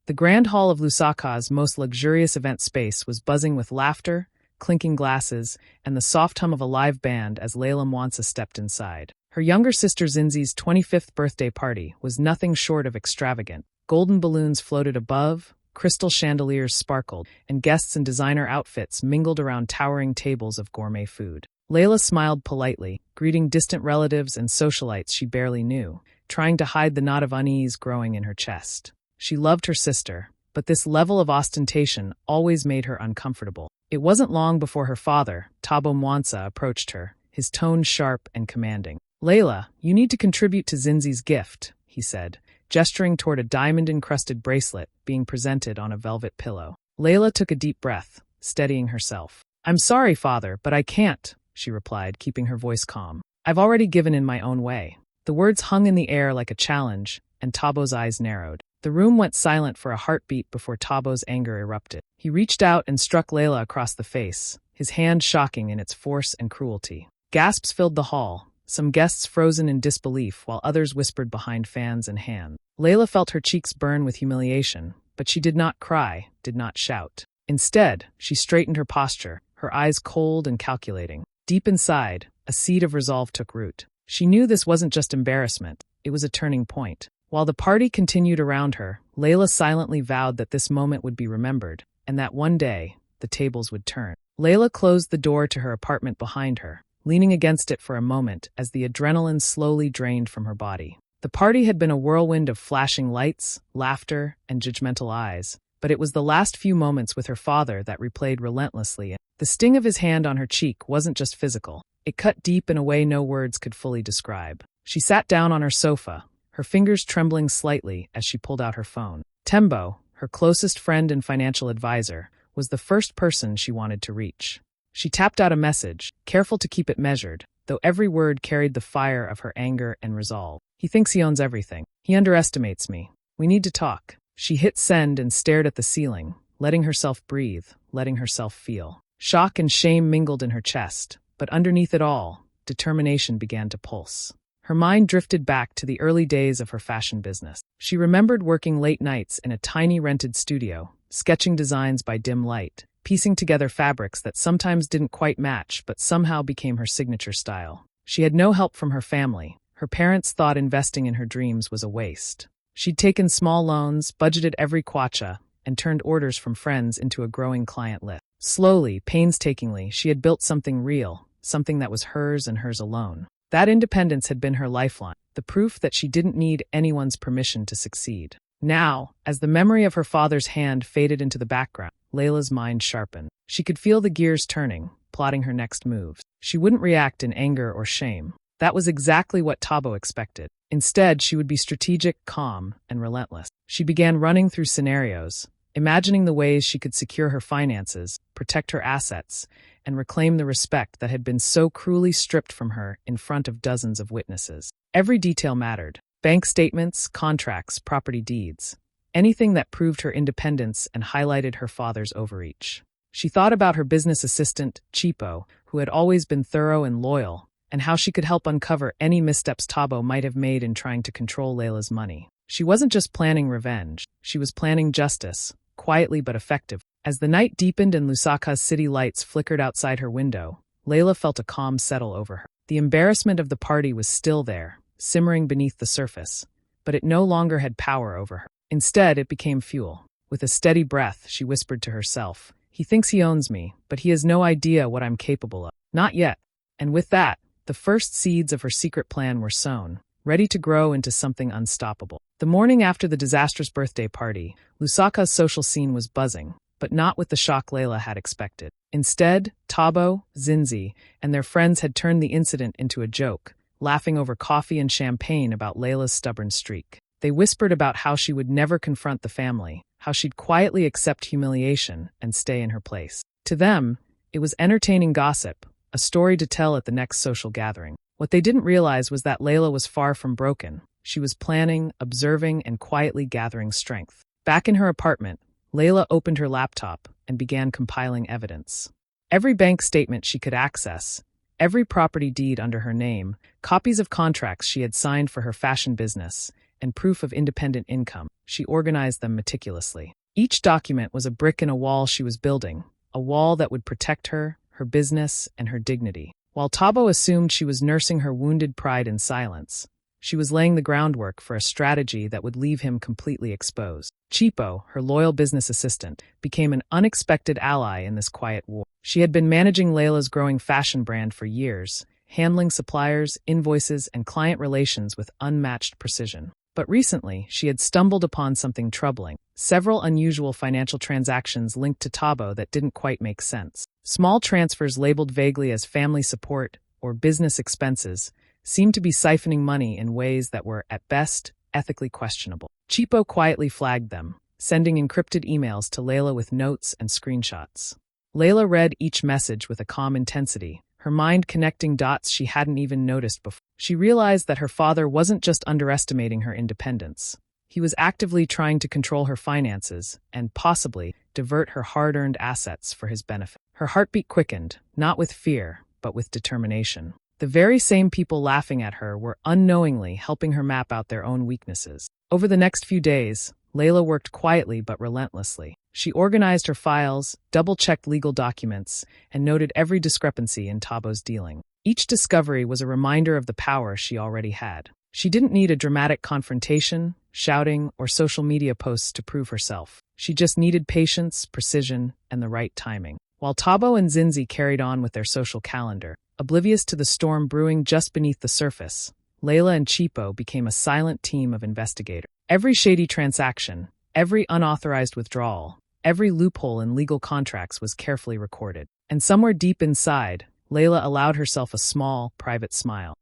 The grand hall of Lusaka's most luxurious event space was buzzing with laughter, clinking glasses, and the soft hum of a live band as Layla Mwansa stepped inside. Her younger sister Zinzi's 25th birthday party was nothing short of extravagant. Golden balloons floated above, crystal chandeliers sparkled, and guests in designer outfits mingled around towering tables of gourmet food. Layla smiled politely, greeting distant relatives and socialites she barely knew, trying to hide the knot of unease growing in her chest. She loved her sister, but this level of ostentation always made her uncomfortable. It wasn't long before her father, Thabo Mwansa, approached her, his tone sharp and commanding. "Layla, you need to contribute to Zinzi's gift," he said, gesturing toward a diamond-encrusted bracelet being presented on a velvet pillow. Layla took a deep breath, steadying herself. "I'm sorry, father, but I can't," she replied, keeping her voice calm. "I've already given in my own way." The words hung in the air like a challenge, and Tabo's eyes narrowed. The room went silent for a heartbeat before Tabo's anger erupted. He reached out and struck Layla across the face, his hand shocking in its force and cruelty. Gasps filled the hall, some guests frozen in disbelief while others whispered behind fans and hands. Layla felt her cheeks burn with humiliation, but she did not cry, did not shout. Instead, she straightened her posture, her eyes cold and calculating. Deep inside, a seed of resolve took root. She knew this wasn't just embarrassment, it was a turning point. While the party continued around her, Layla silently vowed that this moment would be remembered, and that one day, the tables would turn. Layla closed the door to her apartment behind her, leaning against it for a moment as the adrenaline slowly drained from her body. The party had been a whirlwind of flashing lights, laughter, and judgmental eyes, but it was the last few moments with her father that replayed relentlessly. The sting of his hand on her cheek wasn't just physical. It cut deep in a way no words could fully describe. She sat down on her sofa, her fingers trembling slightly as she pulled out her phone. Tembo, her closest friend and financial advisor, was the first person she wanted to reach. She tapped out a message, careful to keep it measured, though every word carried the fire of her anger and resolve. "He thinks he owns everything. He underestimates me. We need to talk." She hit send and stared at the ceiling, letting herself breathe, letting herself feel. Shock and shame mingled in her chest, but underneath it all, determination began to pulse. Her mind drifted back to the early days of her fashion business. She remembered working late nights in a tiny rented studio, sketching designs by dim light, piecing together fabrics that sometimes didn't quite match but somehow became her signature style. She had no help from her family. Her parents thought investing in her dreams was a waste. She'd taken small loans, budgeted every kwacha, and turned orders from friends into a growing client list. Slowly, painstakingly, she had built something real, something that was hers and hers alone. That independence had been her lifeline, the proof that she didn't need anyone's permission to succeed. Now, as the memory of her father's hand faded into the background, Layla's mind sharpened. She could feel the gears turning, plotting her next moves. She wouldn't react in anger or shame. That was exactly what Thabo expected. Instead, she would be strategic, calm, and relentless. She began running through scenarios, imagining the ways she could secure her finances, protect her assets, and reclaim the respect that had been so cruelly stripped from her in front of dozens of witnesses. Every detail mattered. Bank statements, contracts, property deeds. Anything that proved her independence and highlighted her father's overreach. She thought about her business assistant, Chipo, who had always been thorough and loyal, and how she could help uncover any missteps Thabo might have made in trying to control Layla's money. She wasn't just planning revenge, she was planning justice, quietly but effectively. As the night deepened and Lusaka's city lights flickered outside her window, Layla felt a calm settle over her. The embarrassment of the party was still there, simmering beneath the surface, but it no longer had power over her. Instead, it became fuel. With a steady breath, she whispered to herself, "He thinks he owns me, but he has no idea what I'm capable of. Not yet." And with that, the first seeds of her secret plan were sown, ready to grow into something unstoppable. The morning after the disastrous birthday party, Lusaka's social scene was buzzing, but not with the shock Layla had expected. Instead, Thabo, Zinzi, and their friends had turned the incident into a joke, laughing over coffee and champagne about Layla's stubborn streak. They whispered about how she would never confront the family, how she'd quietly accept humiliation and stay in her place. To them, it was entertaining gossip, a story to tell at the next social gathering. What they didn't realize was that Layla was far from broken. She was planning, observing, and quietly gathering strength. Back in her apartment, Layla opened her laptop and began compiling evidence. Every bank statement she could access, every property deed under her name, copies of contracts she had signed for her fashion business, and proof of independent income. she organized them meticulously. Each document was a brick in a wall she was building, a wall that would protect her, her business, and her dignity. While Tabo assumed she was nursing her wounded pride in silence, she was laying the groundwork for a strategy that would leave him completely exposed. Chipo, her loyal business assistant, became an unexpected ally in this quiet war. She had been managing Layla's growing fashion brand for years, handling suppliers, invoices, and client relations with unmatched precision. But recently, she had stumbled upon something troubling: several unusual financial transactions linked to Tabo that didn't quite make sense. Small transfers labeled vaguely as family support or business expenses seemed to be siphoning money in ways that were, at best, ethically questionable. Chipo quietly flagged them, sending encrypted emails to Layla with notes and screenshots. Layla read each message with a calm intensity, her mind connecting dots she hadn't even noticed before. She realized that her father wasn't just underestimating her independence. He was actively trying to control her finances and, possibly, divert her hard-earned assets for his benefit. Her heartbeat quickened, not with fear, but with determination. The very same people laughing at her were unknowingly helping her map out their own weaknesses. Over the next few days, Layla worked quietly but relentlessly. She organized her files, double-checked legal documents, and noted every discrepancy in Tabo's dealing. Each discovery was a reminder of the power she already had. She didn't need a dramatic confrontation, shouting, or social media posts to prove herself. She just needed patience, precision, and the right timing. While Tabo and Zinzi carried on with their social calendar, oblivious to the storm brewing just beneath the surface, Layla and Chipo became a silent team of investigators. Every shady transaction, every unauthorized withdrawal, every loophole in legal contracts was carefully recorded. And somewhere deep inside, Layla allowed herself a small, private smile.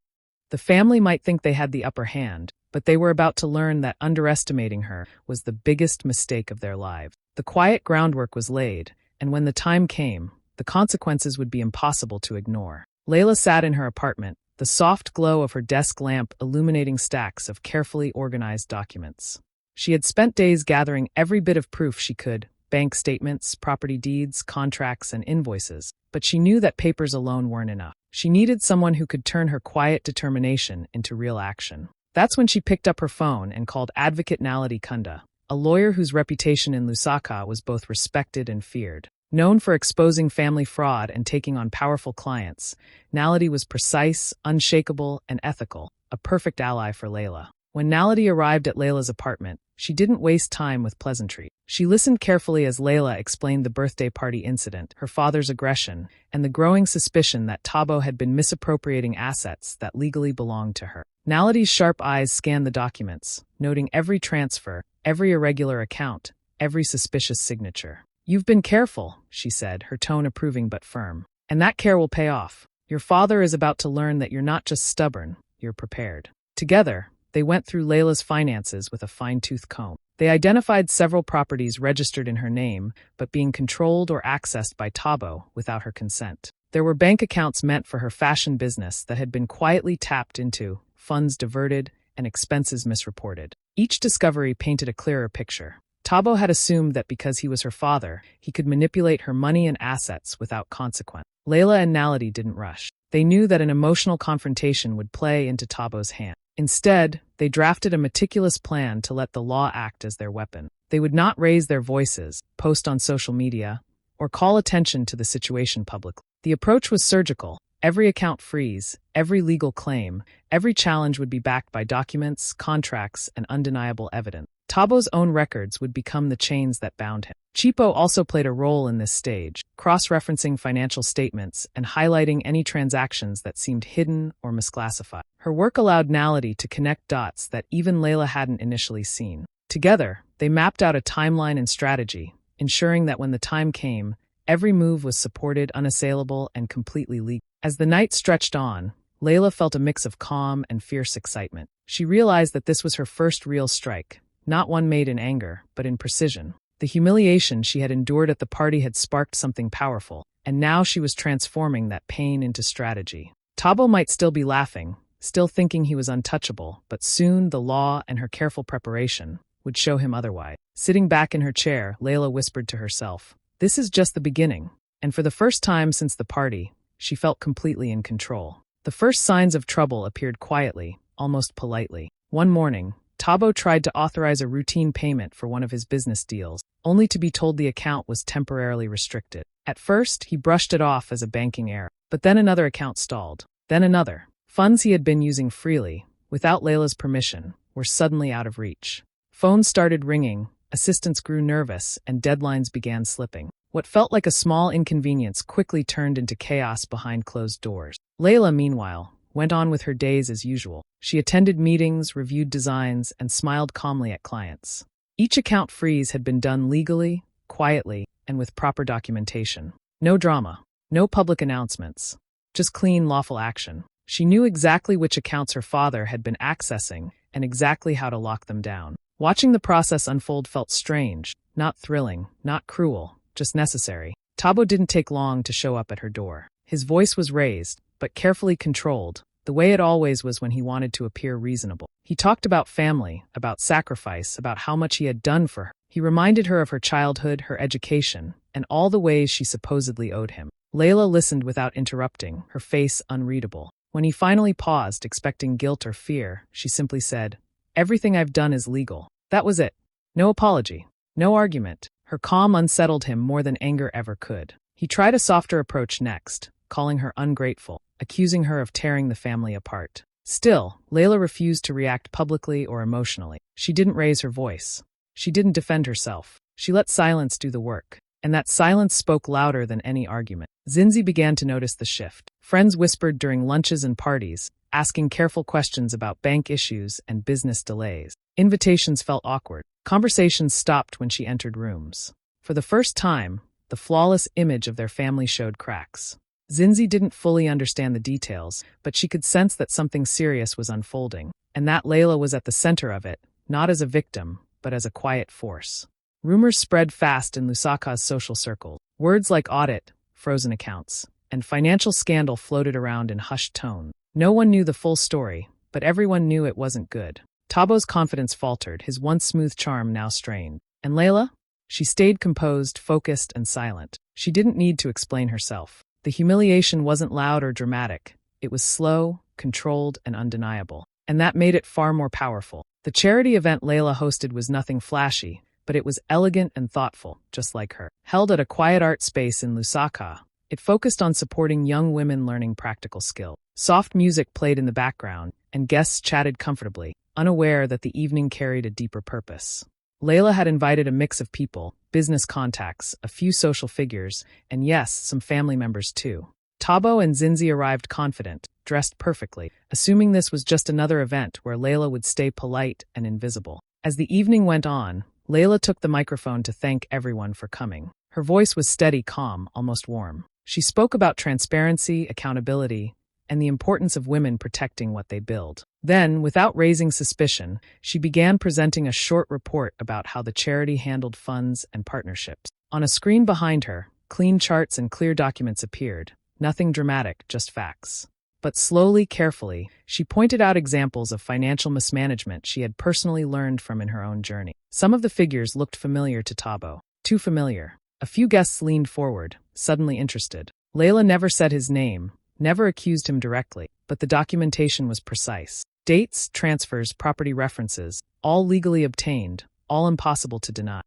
The family might think they had the upper hand, but they were about to learn that underestimating her was the biggest mistake of their lives. The quiet groundwork was laid, and when the time came, the consequences would be impossible to ignore. Layla sat in her apartment, the soft glow of her desk lamp illuminating stacks of carefully organized documents. She had spent days gathering every bit of proof she could: bank statements, property deeds, contracts, and invoices. But she knew that papers alone weren't enough. She needed someone who could turn her quiet determination into real action. That's when she picked up her phone and called Advocate Naledi Kunda, a lawyer whose reputation in Lusaka was both respected and feared. Known for exposing family fraud and taking on powerful clients, Naledi was precise, unshakable, and ethical, a perfect ally for Layla. When Naledi arrived at Layla's apartment, she didn't waste time with pleasantry. She listened carefully as Layla explained the birthday party incident, her father's aggression, and the growing suspicion that Tabo had been misappropriating assets that legally belonged to her. Naledi's sharp eyes scanned the documents, noting every transfer, every irregular account, every suspicious signature. "You've been careful," she said, her tone approving but firm. "And that care will pay off. Your father is about to learn that you're not just stubborn, you're prepared." Together, they went through Layla's finances with a fine-tooth comb. They identified several properties registered in her name, but being controlled or accessed by Tabo without her consent. There were bank accounts meant for her fashion business that had been quietly tapped into, funds diverted, and expenses misreported. Each discovery painted a clearer picture. Tabo had assumed that because he was her father, he could manipulate her money and assets without consequence. Layla and Naledi didn't rush. They knew that an emotional confrontation would play into Tabo's hand. Instead, they drafted a meticulous plan to let the law act as their weapon. They would not raise their voices, post on social media, or call attention to the situation publicly. The approach was surgical. Every account freeze, every legal claim, every challenge would be backed by documents, contracts, and undeniable evidence. Tabo's own records would become the chains that bound him. Chipo also played a role in this stage, cross-referencing financial statements and highlighting any transactions that seemed hidden or misclassified. Her work allowed Naledi to connect dots that even Layla hadn't initially seen. Together, they mapped out a timeline and strategy, ensuring that when the time came, every move was supported, unassailable, and completely legal. As the night stretched on, Layla felt a mix of calm and fierce excitement. She realized that this was her first real strike, not one made in anger, but in precision. The humiliation she had endured at the party had sparked something powerful, and now she was transforming that pain into strategy. Tabo might still be laughing, still thinking he was untouchable, but soon the law and her careful preparation would show him otherwise. Sitting back in her chair, Layla whispered to herself, "This is just the beginning." And for the first time since the party, she felt completely in control. The first signs of trouble appeared quietly, almost politely. One morning, Tabo tried to authorize a routine payment for one of his business deals, only to be told the account was temporarily restricted. At first, he brushed it off as a banking error, but then another account stalled. Then another. Funds he had been using freely, without Layla's permission, were suddenly out of reach. Phones started ringing, assistants grew nervous, and deadlines began slipping. What felt like a small inconvenience quickly turned into chaos behind closed doors. Layla, meanwhile, went on with her days as usual. She attended meetings, reviewed designs, and smiled calmly at clients. Each account freeze had been done legally, quietly, and with proper documentation. No drama, no public announcements, just clean, lawful action. She knew exactly which accounts her father had been accessing and exactly how to lock them down. Watching the process unfold felt strange, not thrilling, not cruel, just necessary. Tabo didn't take long to show up at her door. His voice was raised, but carefully controlled, the way it always was when he wanted to appear reasonable. He talked about family, about sacrifice, about how much he had done for her. He reminded her of her childhood, her education, and all the ways she supposedly owed him. Layla listened without interrupting, her face unreadable. When he finally paused, expecting guilt or fear, she simply said, "Everything I've done is legal." That was it. No apology. No argument. Her calm unsettled him more than anger ever could. He tried a softer approach next, calling her ungrateful, accusing her of tearing the family apart. Still, Layla refused to react publicly or emotionally. She didn't raise her voice. She didn't defend herself. She let silence do the work. And that silence spoke louder than any argument. Zinzi began to notice the shift. Friends whispered during lunches and parties, asking careful questions about bank issues and business delays. Invitations felt awkward. Conversations stopped when she entered rooms. For the first time, the flawless image of their family showed cracks. Zinzi didn't fully understand the details, but she could sense that something serious was unfolding, and that Layla was at the center of it, not as a victim, but as a quiet force. Rumors spread fast in Lusaka's social circle. Words like audit, frozen accounts, and financial scandal floated around in hushed tone. No one knew the full story, but everyone knew it wasn't good. Tabo's confidence faltered, his once smooth charm now strained. And Layla? She stayed composed, focused, and silent. She didn't need to explain herself. The humiliation wasn't loud or dramatic. It was slow, controlled, and undeniable. And that made it far more powerful. The charity event Layla hosted was nothing flashy, but it was elegant and thoughtful, just like her. Held at a quiet art space in Lusaka, it focused on supporting young women learning practical skill. Soft music played in the background, and guests chatted comfortably, unaware that the evening carried a deeper purpose. Layla had invited a mix of people, business contacts, a few social figures, and yes, some family members too. Tabo and Zinzi arrived confident, dressed perfectly, assuming this was just another event where Layla would stay polite and invisible. As the evening went on, Layla took the microphone to thank everyone for coming. Her voice was steady, calm, almost warm. She spoke about transparency, accountability, and the importance of women protecting what they build. Then, without raising suspicion, she began presenting a short report about how the charity handled funds and partnerships. On a screen behind her, clean charts and clear documents appeared. Nothing dramatic, just facts. But slowly, carefully, she pointed out examples of financial mismanagement she had personally learned from in her own journey. Some of the figures looked familiar to Tabo. Too familiar. A few guests leaned forward, suddenly interested. Layla never said his name, never accused him directly, but the documentation was precise. Dates, transfers, property references, all legally obtained, all impossible to deny.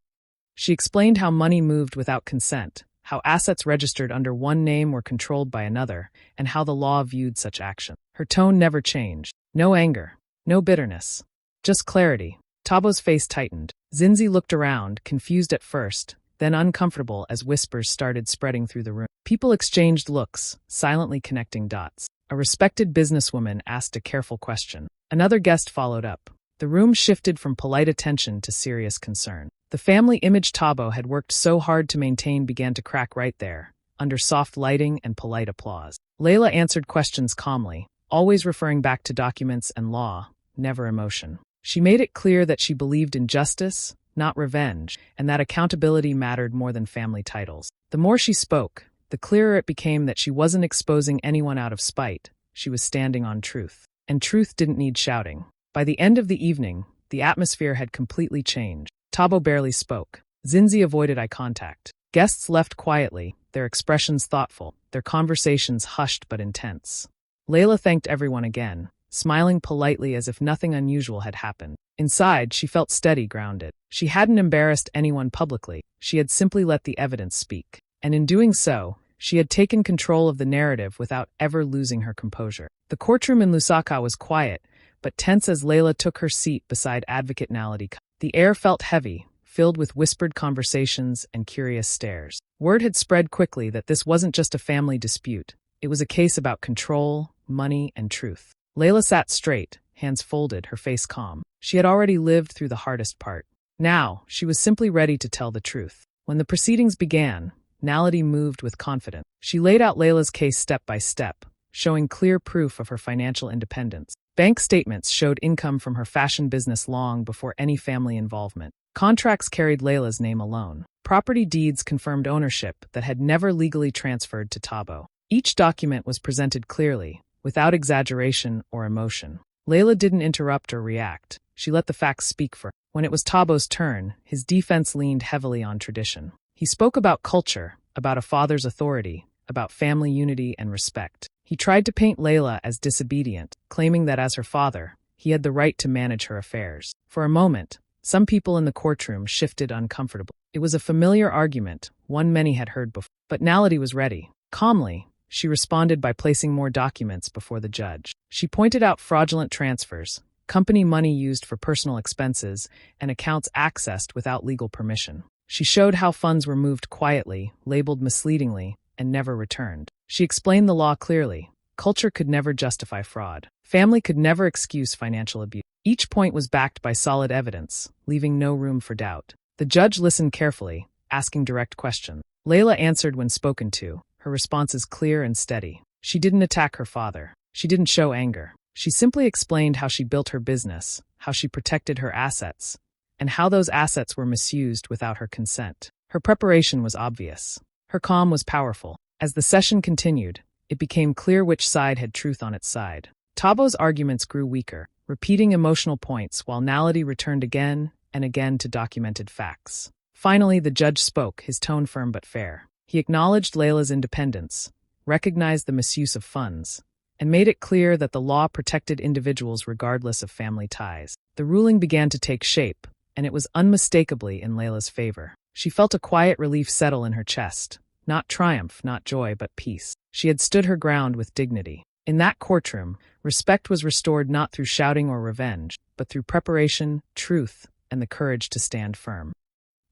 She explained how money moved without consent, how assets registered under one name were controlled by another, and how the law viewed such action. Her tone never changed. No anger, no bitterness, just clarity. Tabo's face tightened. Zinzi looked around, confused at first, then uncomfortable as whispers started spreading through the room. People exchanged looks, silently connecting dots. A respected businesswoman asked a careful question. Another guest followed up. The room shifted from polite attention to serious concern. The family image Tabo had worked so hard to maintain began to crack right there, under soft lighting and polite applause. Layla answered questions calmly, always referring back to documents and law, never emotion. She made it clear that she believed in justice, not revenge, and that accountability mattered more than family titles. The more she spoke, the clearer it became that she wasn't exposing anyone out of spite. She was standing on truth. And truth didn't need shouting. By the end of the evening, the atmosphere had completely changed. Tabo barely spoke. Zinzi avoided eye contact. Guests left quietly, their expressions thoughtful, their conversations hushed but intense. Layla thanked everyone again, smiling politely as if nothing unusual had happened. Inside, she felt steady, grounded. She hadn't embarrassed anyone publicly. She had simply let the evidence speak. And in doing so, she had taken control of the narrative without ever losing her composure. The courtroom in Lusaka was quiet, but tense as Layla took her seat beside Advocate Naledi. The air felt heavy, filled with whispered conversations and curious stares. Word had spread quickly that this wasn't just a family dispute. It was a case about control, money, and truth. Layla sat straight, hands folded, her face calm. She had already lived through the hardest part. Now, she was simply ready to tell the truth. When the proceedings began, Naledi moved with confidence. She laid out Layla's case step by step, showing clear proof of her financial independence. Bank statements showed income from her fashion business long before any family involvement. Contracts carried Layla's name alone. Property deeds confirmed ownership that had never legally transferred to Tabo. Each document was presented clearly, without exaggeration or emotion. Layla didn't interrupt or react. She let the facts speak for her. When it was Tabo's turn, his defense leaned heavily on tradition. He spoke about culture, about a father's authority, about family unity and respect. He tried to paint Layla as disobedient, claiming that as her father, he had the right to manage her affairs. For a moment, some people in the courtroom shifted uncomfortably. It was a familiar argument, one many had heard before. But Naledi was ready. Calmly, she responded by placing more documents before the judge. She pointed out fraudulent transfers, company money used for personal expenses, and accounts accessed without legal permission. She showed how funds were moved quietly, labeled misleadingly, and never returned. She explained the law clearly. Culture could never justify fraud. Family could never excuse financial abuse. Each point was backed by solid evidence, leaving no room for doubt. The judge listened carefully, asking direct questions. Layla answered when spoken to, her responses clear and steady. She didn't attack her father. She didn't show anger. She simply explained how she built her business, how she protected her assets, and how those assets were misused without her consent. Her preparation was obvious. Her calm was powerful. As the session continued, it became clear which side had truth on its side. Tabo's arguments grew weaker, repeating emotional points while Naledi returned again and again to documented facts. Finally, the judge spoke, his tone firm but fair. He acknowledged Layla's independence, recognized the misuse of funds, and made it clear that the law protected individuals regardless of family ties. The ruling began to take shape, and it was unmistakably in Layla's favor. She felt a quiet relief settle in her chest. Not triumph, not joy, but peace. She had stood her ground with dignity. In that courtroom, respect was restored not through shouting or revenge, but through preparation, truth, and the courage to stand firm.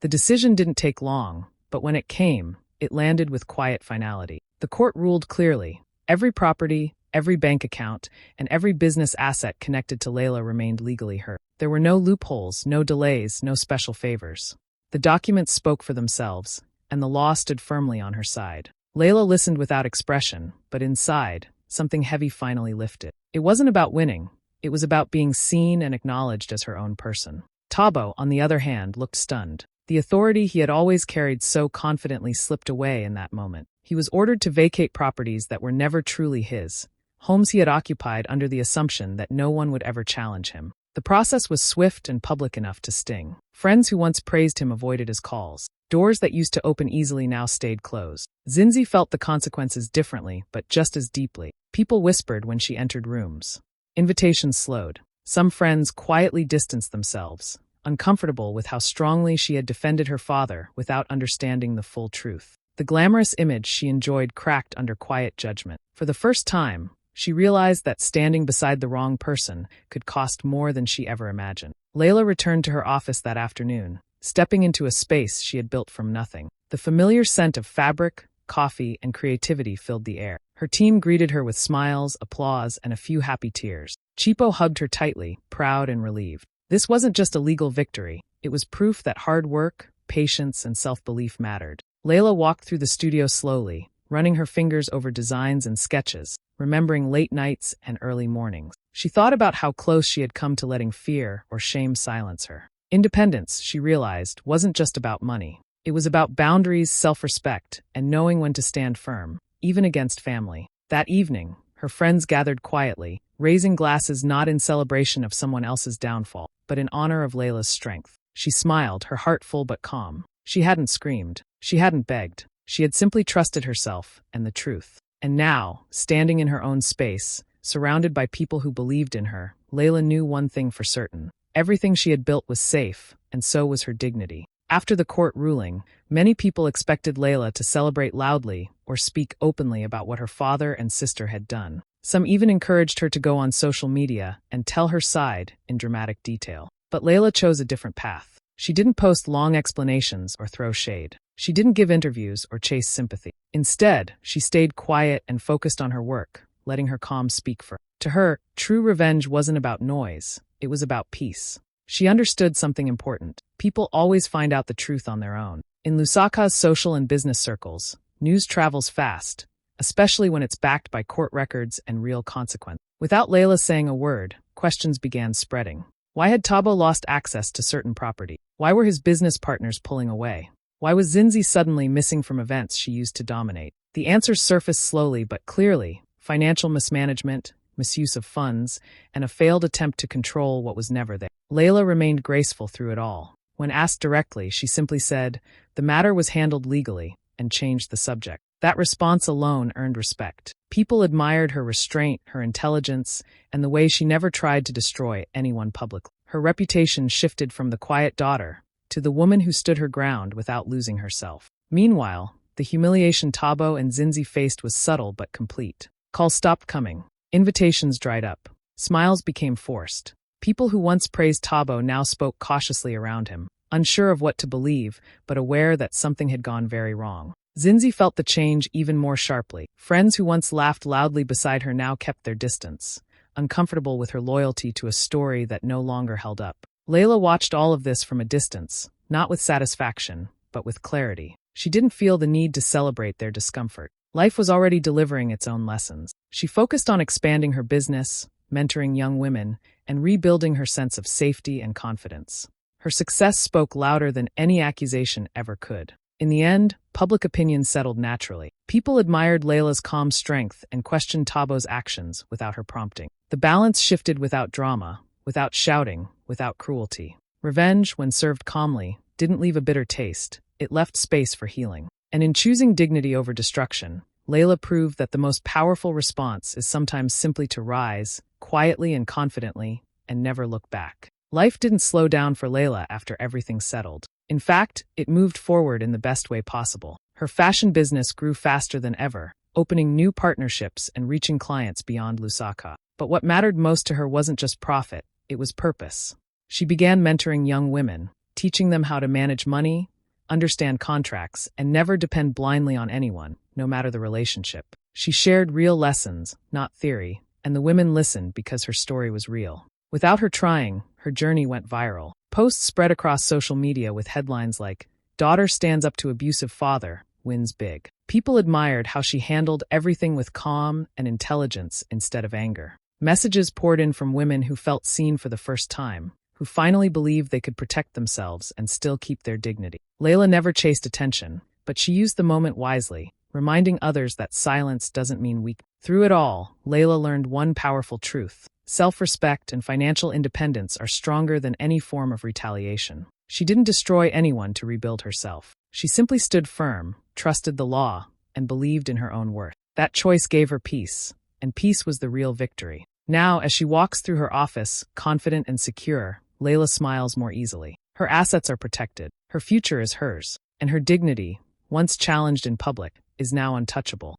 The decision didn't take long, but when it came, it landed with quiet finality. The court ruled clearly. Every property, every bank account, and every business asset connected to Layla remained legally hers. There were no loopholes, no delays, no special favors. The documents spoke for themselves, and the law stood firmly on her side. Layla listened without expression, but inside, something heavy finally lifted. It wasn't about winning. It was about being seen and acknowledged as her own person. Tabo, on the other hand, looked stunned. The authority he had always carried so confidently slipped away in that moment. He was ordered to vacate properties that were never truly his, homes he had occupied under the assumption that no one would ever challenge him. The process was swift and public enough to sting. Friends who once praised him avoided his calls. Doors that used to open easily now stayed closed. Zinzi felt the consequences differently, but just as deeply. People whispered when she entered rooms. Invitations slowed. Some friends quietly distanced themselves, uncomfortable with how strongly she had defended her father without understanding the full truth. The glamorous image she enjoyed cracked under quiet judgment. For the first time, she realized that standing beside the wrong person could cost more than she ever imagined. Layla returned to her office that afternoon, stepping into a space she had built from nothing. The familiar scent of fabric, coffee, and creativity filled the air. Her team greeted her with smiles, applause, and a few happy tears. Chipo hugged her tightly, proud and relieved. This wasn't just a legal victory. It was proof that hard work, patience, and self-belief mattered. Layla walked through the studio slowly, running her fingers over designs and sketches, remembering late nights and early mornings. She thought about how close she had come to letting fear or shame silence her. Independence, she realized, wasn't just about money. It was about boundaries, self-respect, and knowing when to stand firm, even against family. That evening, her friends gathered quietly, raising glasses not in celebration of someone else's downfall, but in honor of Layla's strength. She smiled, her heart full but calm. She hadn't screamed. She hadn't begged. She had simply trusted herself and the truth. And now, standing in her own space, surrounded by people who believed in her, Layla knew one thing for certain. Everything she had built was safe, and so was her dignity. After the court ruling, many people expected Layla to celebrate loudly or speak openly about what her father and sister had done. Some even encouraged her to go on social media and tell her side in dramatic detail. But Layla chose a different path. She didn't post long explanations or throw shade. She didn't give interviews or chase sympathy. Instead, she stayed quiet and focused on her work, letting her calm speak for her. To her, true revenge wasn't about noise, it was about peace. She understood something important. People always find out the truth on their own. In Lusaka's social and business circles, news travels fast, especially when it's backed by court records and real consequence. Without Layla saying a word, questions began spreading. Why had Tabo lost access to certain property? Why were his business partners pulling away? Why was Zinzi suddenly missing from events she used to dominate? The answers surfaced slowly but clearly: financial mismanagement, misuse of funds, and a failed attempt to control what was never there. Layla remained graceful through it all. When asked directly, she simply said, "The matter was handled legally," and changed the subject. That response alone earned respect. People admired her restraint, her intelligence, and the way she never tried to destroy anyone publicly. Her reputation shifted from the quiet daughter to the woman who stood her ground without losing herself. Meanwhile, the humiliation Tabo and Zinzi faced was subtle but complete. Calls stopped coming. Invitations dried up. Smiles became forced. People who once praised Tabo now spoke cautiously around him, unsure of what to believe, but aware that something had gone very wrong. Zinzi felt the change even more sharply. Friends who once laughed loudly beside her now kept their distance, uncomfortable with her loyalty to a story that no longer held up. Layla watched all of this from a distance, not with satisfaction, but with clarity. She didn't feel the need to celebrate their discomfort. Life was already delivering its own lessons. She focused on expanding her business, mentoring young women, and rebuilding her sense of safety and confidence. Her success spoke louder than any accusation ever could. In the end, public opinion settled naturally. People admired Layla's calm strength and questioned Tabo's actions without her prompting. The balance shifted without drama, without shouting, without cruelty. Revenge, when served calmly, didn't leave a bitter taste. It left space for healing. And in choosing dignity over destruction, Layla proved that the most powerful response is sometimes simply to rise, quietly and confidently, and never look back. Life didn't slow down for Layla after everything settled. In fact, it moved forward in the best way possible. Her fashion business grew faster than ever, opening new partnerships and reaching clients beyond Lusaka. But what mattered most to her wasn't just profit, it was purpose. She began mentoring young women, teaching them how to manage money, understand contracts, and never depend blindly on anyone, no matter the relationship. She shared real lessons, not theory, and the women listened because her story was real. Without her trying, her journey went viral. Posts spread across social media with headlines like, "Daughter stands up to abusive father, wins big." People admired how she handled everything with calm and intelligence instead of anger. Messages poured in from women who felt seen for the first time, who finally believed they could protect themselves and still keep their dignity. Layla never chased attention, but she used the moment wisely, reminding others that silence doesn't mean weak. Through it all, Layla learned one powerful truth: self-respect and financial independence are stronger than any form of retaliation. She didn't destroy anyone to rebuild herself. She simply stood firm, trusted the law, and believed in her own worth. That choice gave her peace, and peace was the real victory. Now, as she walks through her office, confident and secure, Layla smiles more easily. Her assets are protected, her future is hers, and her dignity, once challenged in public, is now untouchable.